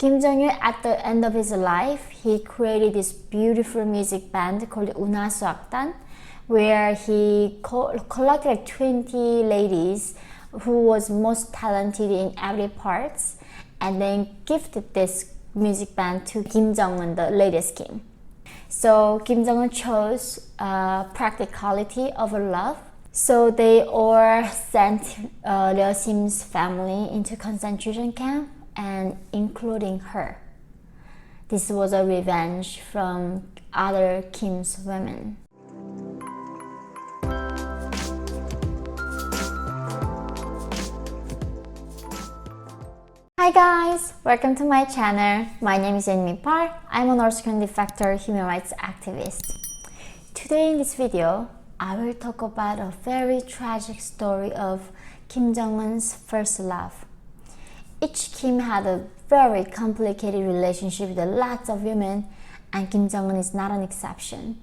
Kim Jong-un, at the end of his life, he created this beautiful music band called Unhasu, where he collected like 20 ladies who was most talented in every parts, and then gifted this music band to Kim Jong-un, the latest king. So Kim Jong-un chose practicality over love. So they all sent Ryo Sim's family into concentration camp, and including her. This was a revenge from other Kim's women. Hi guys! Welcome to my channel. My name is Yeonmi. I'm a North Korean defector human rights activist. Today in this video, I will talk about a very tragic story of Kim Jong-un's first love. Each Kim had a very complicated relationship with lots of women, and Kim Jong-un is not an exception.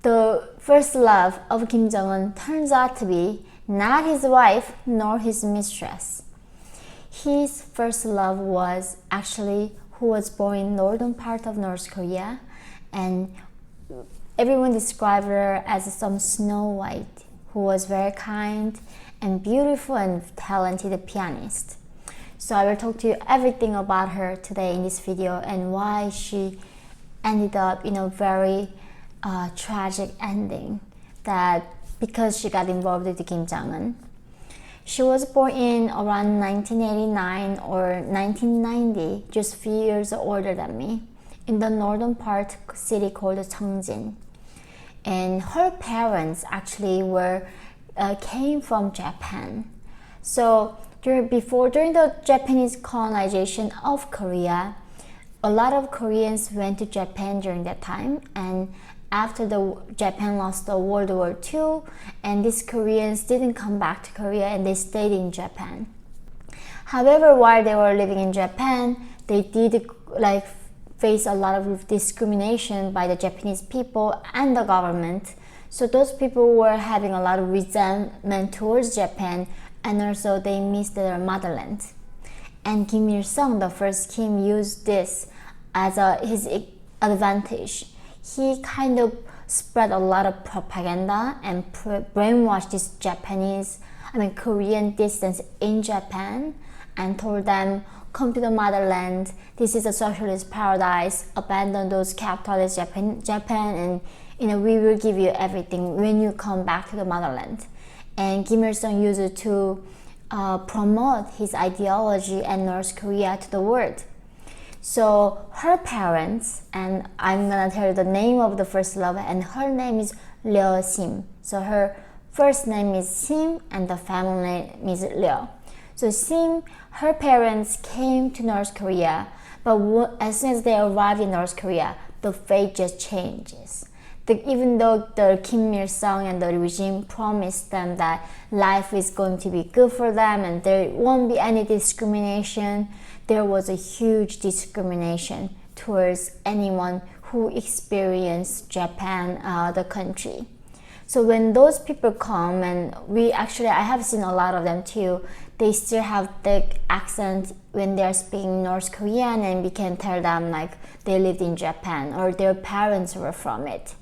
The first love of Kim Jong-un turns out to be not his wife nor his mistress. His first love was actually who was born in northern part of North Korea, and everyone described her as some Snow White, who was very kind and beautiful and talented pianist. So I will talk to you everything about her today in this video, and why she ended up in a very tragic ending, that because she got involved with Kim Jong-un. She was born in around 1989 or 1990, just a few years older than me, in the northern part city called Cheongjin. And her parents actually came from Japan. So during the Japanese colonization of Korea, a lot of Koreans went to Japan during that time, and after Japan lost the World War II, and these Koreans didn't come back to Korea and they stayed in Japan. However, while they were living in Japan, they did face a lot of discrimination by the Japanese people and the government. So those people were having a lot of resentment towards Japan, and also they missed their motherland. And Kim Il-sung, the first Kim, used this as his advantage. He kind of spread a lot of propaganda and brainwashed these Korean dissidents in Japan, and told them, come to the motherland, this is a socialist paradise, abandon those capitalist Japan, and we will give you everything when you come back to the motherland. And Kim Il-sung used it to promote his ideology and North Korea to the world. So her parents, and I'm gonna tell you the name of the first love, and her name is Ryo Sim. So her first name is Sim and the family name is Ryo. So Sim, her parents came to North Korea, but as soon as they arrived in North Korea, the fate just changes. Even though the Kim Il-sung and the regime promised them that life is going to be good for them and there won't be any discrimination, there was a huge discrimination towards anyone who experienced Japan, the country. So when those people come, and I have seen a lot of them too, they still have thick accent when they're speaking North Korean, and we can tell them like they lived in Japan or their parents were from it.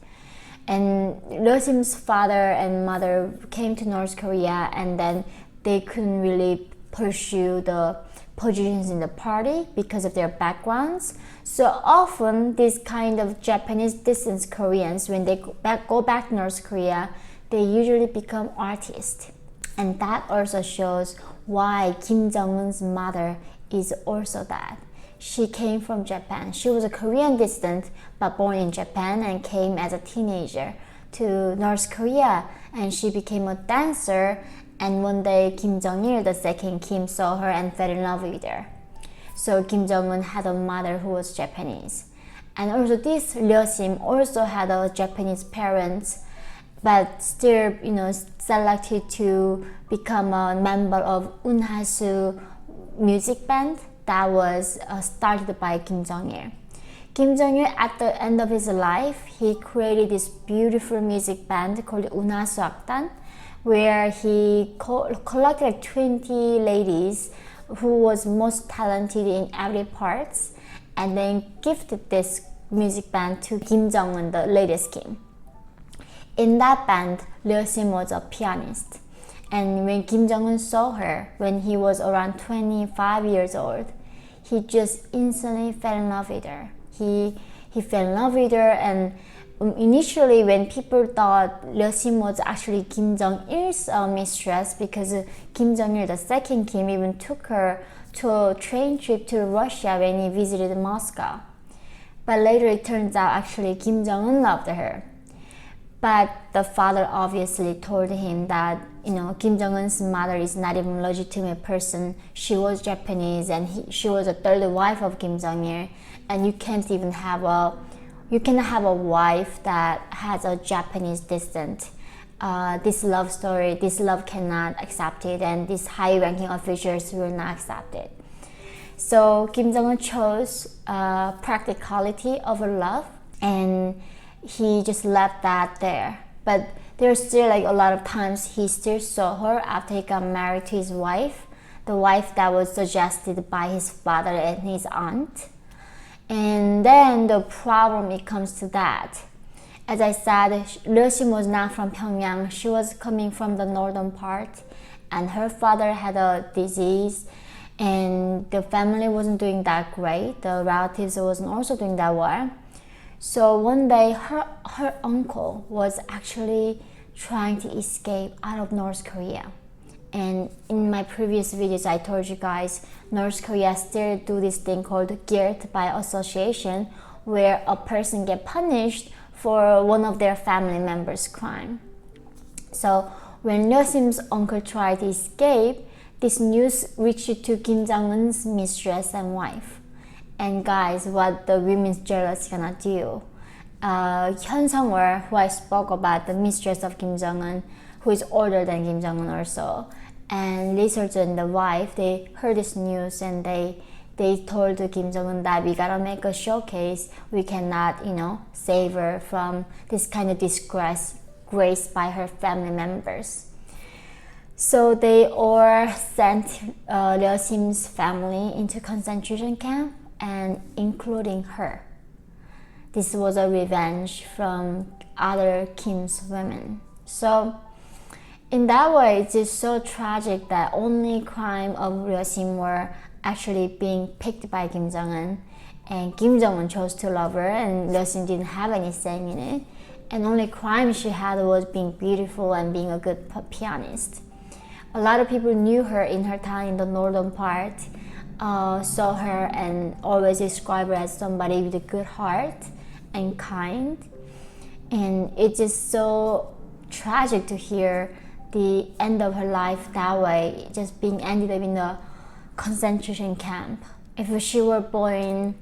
And Ryo Sim's father and mother came to North Korea, and then they couldn't really pursue the positions in the party because of their backgrounds. So often these kind of Japanese distant Koreans, when they go back to North Korea, they usually become artists. And that also shows why Kim Jong-un's mother is also that. She came from Japan. She was a Korean dissident, but born in Japan, and came as a teenager to North Korea, and she became a dancer. And one day Kim Jong-il, the second Kim, saw her and fell in love with her. So Kim Jong-un had a mother who was Japanese. And also this Ryo Sim also had a Japanese parents, but still selected to become a member of Unhasu music band that was started by Kim Jong-il. Kim Jong-il, at the end of his life, he created this beautiful music band called Unhasu, where he collected 20 ladies who was most talented in every parts, and then gifted this music band to Kim Jong-un, the latest Kim. In that band, Yeonmi was a pianist. And when Kim Jong-un saw her when he was around 25 years old, he just instantly fell in love with her. He fell in love with her, and initially when people thought Yeonmi was actually Kim Jong-il's mistress, because Kim Jong-il, the second Kim, even took her to a train trip to Russia when he visited Moscow. But later it turns out actually Kim Jong-un loved her. But the father obviously told him that, Kim Jong-un's mother is not even a legitimate person. She was Japanese, and she was a third wife of Kim Jong-il, and you cannot have a wife that has a Japanese descent. This love story, this love cannot accept it, and these high-ranking officials will not accept it. So Kim Jong-un chose practicality over love, and he just left that there. But there's still a lot of times he still saw her after he got married to his wife, the wife that was suggested by his father and his aunt. And then the problem, it comes to that. As I said, Yeonmi was not from Pyongyang. She was coming from the northern part, and her father had a disease, and the family wasn't doing that great. The relatives wasn't also doing that well. So one day her uncle was actually trying to escape out of North Korea. And in my previous videos, I told you guys, North Korea still do this thing called guilt by association, where a person get punished for one of their family members' crime. So when Yeonmi's uncle tried to escape, this news reached to Kim Jong-un's mistress and wife. And guys, what the women's jealous gonna do? Hyun Sung-wol, who I spoke about, the mistress of Kim Jong-un, who is older than Kim Jong-un also, and Lee Seol-jun, the wife, they heard this news, and they told Kim Jong-un that we gotta make a showcase. We cannot, save her from this kind of disgrace by her family members. So they all sent Yeonmi's family into concentration camp, and including her. This was a revenge from other Kim's women. So in that way, it's just so tragic that only crime of Yeonmi were actually being picked by Kim Jong-un, and Kim Jong-un chose to love her, and Yeonmi didn't have any say in it, and only crime she had was being beautiful and being a good pianist. A lot of people knew her in her time in the northern part, saw her and always described her as somebody with a good heart and kind. And it's just so tragic to hear the end of her life that way, just being ended up in a concentration camp. If she were born in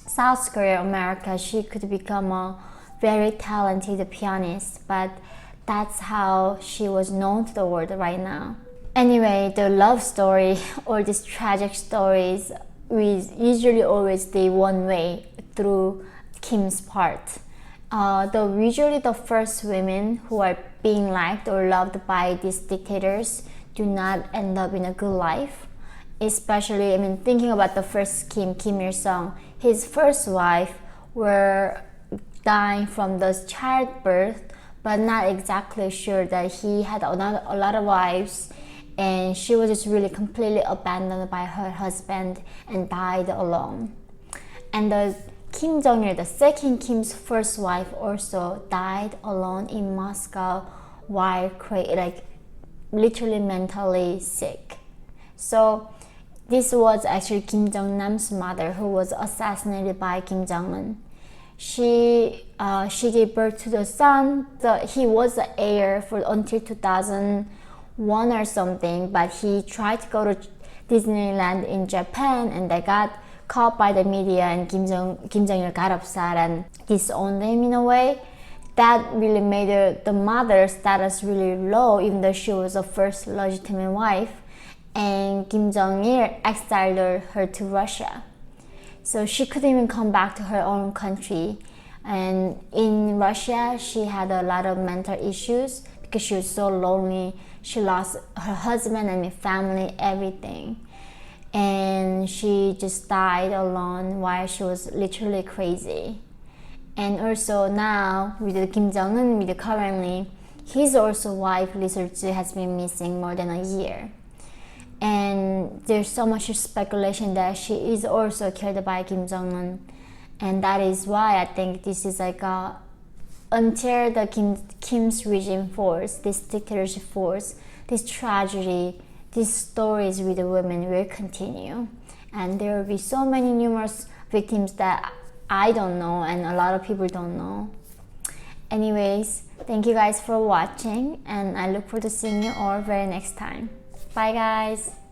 South Korea, America, she could become a very talented pianist, but that's how she was known to the world right now. Anyway, the love story or these tragic stories, we usually always the one way through Kim's part. Usually the first women who are being liked or loved by these dictators do not end up in a good life. Especially, thinking about the first Kim Il-sung, his first wife were dying from the childbirth, but not exactly sure that he had a lot of wives, and she was just really completely abandoned by her husband and died alone. And the Kim Jong-il, the second Kim's first wife, also died alone in Moscow while literally mentally sick. So this was actually Kim Jong-nam's mother, who was assassinated by Kim Jong-un. She gave birth to the son. He was the heir for until 2001 or something, but he tried to go to Disneyland in Japan, and they got caught by the media, and Kim Jong-il got upset and disowned him in a way. That really made the mother's status really low, even though she was the first legitimate wife, and Kim Jong-il exiled her to Russia. So she couldn't even come back to her own country. And in Russia, she had a lot of mental issues because she was so lonely. She lost her husband and family, everything. and she just died alone while she was literally crazy. And also now with the Kim Jong-un, with the currently, his also wife Lee Sol-ju has been missing more than a year. And there's so much speculation that she is also killed by Kim Jong-un. And that is why I think this is like until the Kim's regime falls, this dictatorship falls, this tragedy, these stories with the women will continue. And there will be so many numerous victims that I don't know and a lot of people don't know. Anyways, thank you guys for watching, and I look forward to seeing you all very next time. Bye guys!